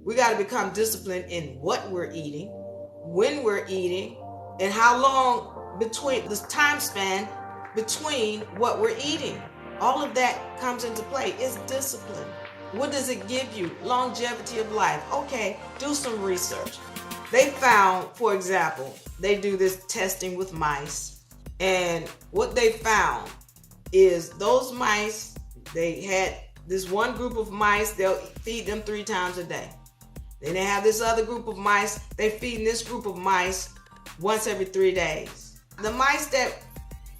We got to become disciplined in what we're eating, when we're eating, and how long between the time span between what we're eating. All of that comes into play. It's discipline. What does it give you? Longevity of life. Okay, do some research. They found, for example, they do this testing with mice, and what they found is those mice, they had this one group of mice, they'll feed them 3 times a day. Then they have this other group of mice, they feed this group of mice once every 3 days. The mice that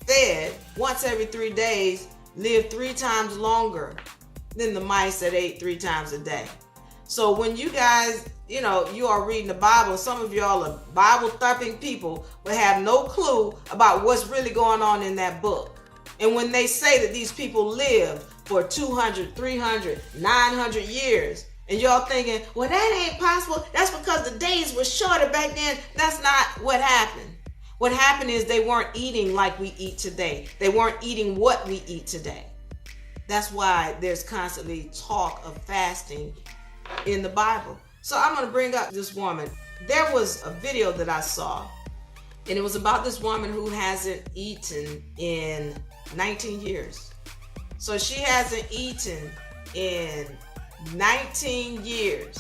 fed once every 3 days lived 3 times longer than the mice that ate 3 times a day. So when you guys, you are reading the Bible, some of y'all are Bible thumping people, but have no clue about what's really going on in that book. And when they say that these people lived for 200, 300, 900 years, and y'all thinking, well, that ain't possible. That's because the days were shorter back then. That's not what happened. What happened is they weren't eating like we eat today. They weren't eating what we eat today. That's why there's constantly talk of fasting in the Bible. So I'm going to bring up this woman. There was a video that I saw, and it was about this woman who hasn't eaten in 19 years. So she hasn't eaten in 19 years.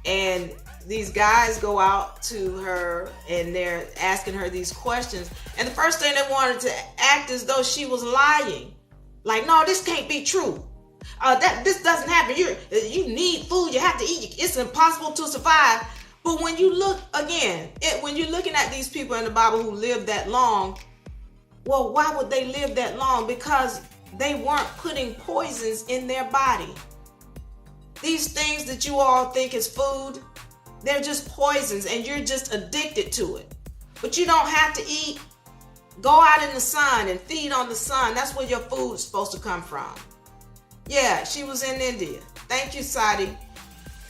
And these guys go out to her and they're asking her these questions. And the first thing they wanted to act as though she was lying. Like, no, this can't be true. This doesn't happen. You need food. You have to eat. It's impossible to survive. But when you look again, when you're looking at these people in the Bible who lived that long, well, why would they live that long? Because they weren't putting poisons in their body. These things that you all think is food, they're just poisons, and you're just addicted to it. But you don't have to eat. Go out in the sun and feed on the sun. That's where your food's supposed to come from. Yeah, she was in India. Thank you, Sadi.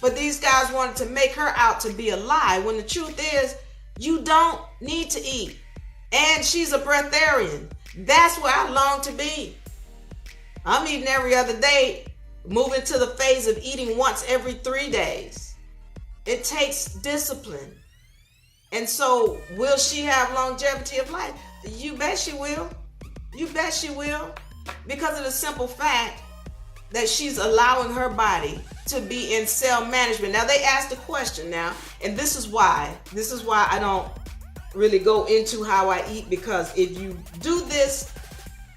But these guys wanted to make her out to be a lie, when the truth is, you don't need to eat. And she's a breatharian. That's where I long to be. I'm eating every other day, moving to the phase of eating once every 3 days. It takes discipline. And so, will she have longevity of life? You bet she will. You bet she will. Because of the simple fact that she's allowing her body to be in cell management. Now, they asked the question now, and this is why I don't really go into how I eat, because if you do this,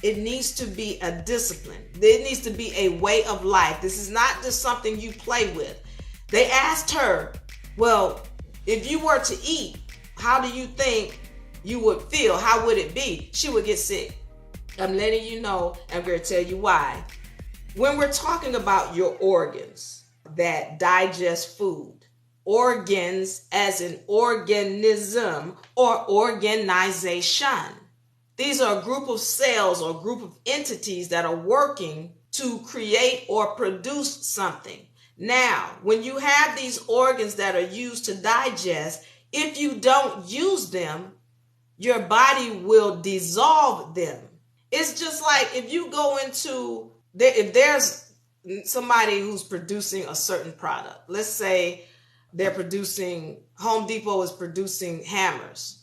it needs to be a discipline. It needs to be a way of life. This is not just something you play with. They asked her, well, if you were to eat, how do you think you would feel? How would it be? She would get sick. I'm letting you know. I'm going to tell you why. When we're talking about your organs that digest food, organs as in organism or organization, these are a group of cells or group of entities that are working to create or produce something. Now, when you have these organs that are used to digest, if you don't use them, your body will dissolve them. It's just like if you go into, if there's somebody who's producing a certain product, let's say Home Depot is producing hammers,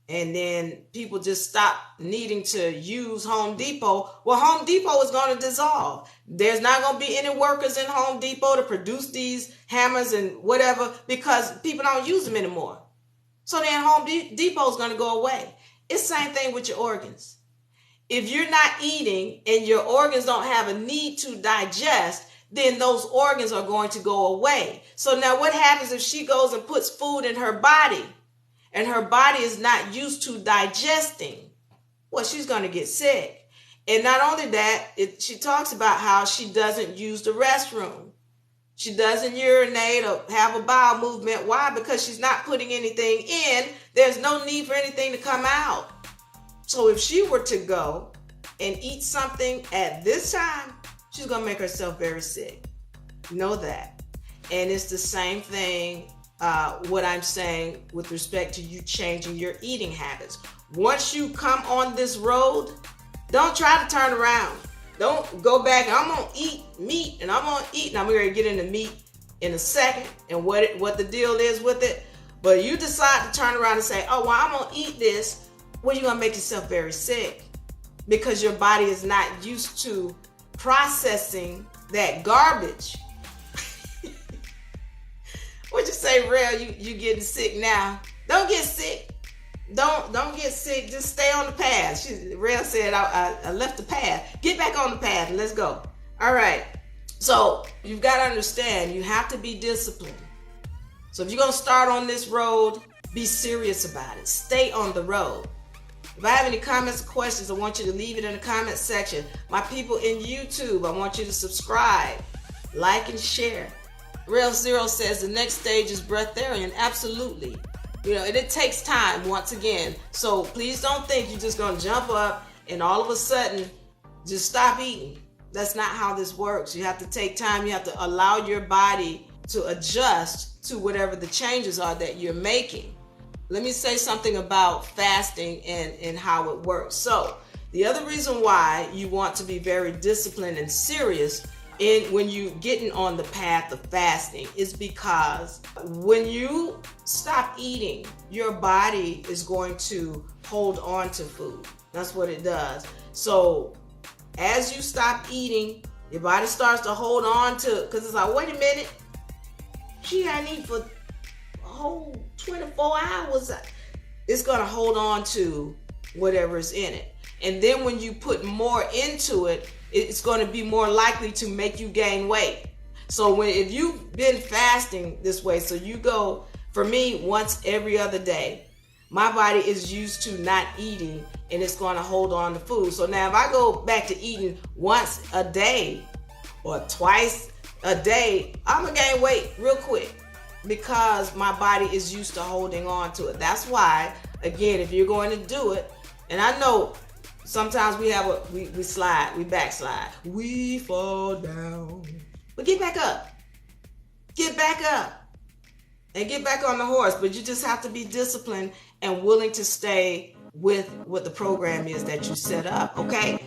and then people just stop needing to use Home Depot. Well, Home Depot is going to dissolve. There's not going to be any workers in Home Depot to produce these hammers and whatever, because people don't use them anymore. So then Home Depot is going to go away. It's the same thing with your organs. If you're not eating and your organs don't have a need to digest, then those organs are going to go away. So now what happens if she goes and puts food in her body and her body is not used to digesting? Well, she's going to get sick. And not only that, she talks about how she doesn't use the restroom. She doesn't urinate or have a bowel movement. Why? Because she's not putting anything in. There's no need for anything to come out. So if she were to go and eat something at this time, she's going to make herself very sick. Know that. And it's the same thing, what I'm saying with respect to you changing your eating habits. Once you come on this road, don't try to turn around. Don't go back. I'm going to eat meat and I'm going to eat. And I'm going to get into meat in a second and what the deal is with it. But you decide to turn around and say, oh, well, I'm going to eat this. Well, you're going to make yourself very sick because your body is not used to processing that garbage. What'd you say, Rail? You getting sick now? Don't get sick. Don't get sick. Just stay on the path. Rail said, I left the path. Get back on the path and let's go. All right. So you've got to understand, you have to be disciplined. So if you're going to start on this road, be serious about it. Stay on the road. If I have any comments or questions, I want you to leave it in the comment section. My people in YouTube, I want you to subscribe, like, and share. Real Zero says the next stage is breatharian. Absolutely. And it takes time once again. So please don't think you're just going to jump up and all of a sudden just stop eating. That's not how this works. You have to take time. You have to allow your body to adjust to whatever the changes are that you're making. Let me say something about fasting and how it works. So the other reason why you want to be very disciplined and serious when you getting on the path of fasting is because when you stop eating, your body is going to hold on to food. That's what it does. So as you stop eating, your body starts to hold on to, because it's like, wait a minute, she hadn't eaten for a whole 24 hours. It's going to hold on to whatever is in it. And then when you put more into it, it's going to be more likely to make you gain weight. So if you've been fasting this way, so you go, for me, once every other day, my body is used to not eating and it's going to hold on to food. So now if I go back to eating once a day or twice a day, I'm going to gain weight real quick because my body is used to holding on to it. That's why, again, if you're going to do it, and I know sometimes we slide, we backslide, we fall down, but get back up, and get back on the horse. But you just have to be disciplined and willing to stay with what the program is that you set up, okay?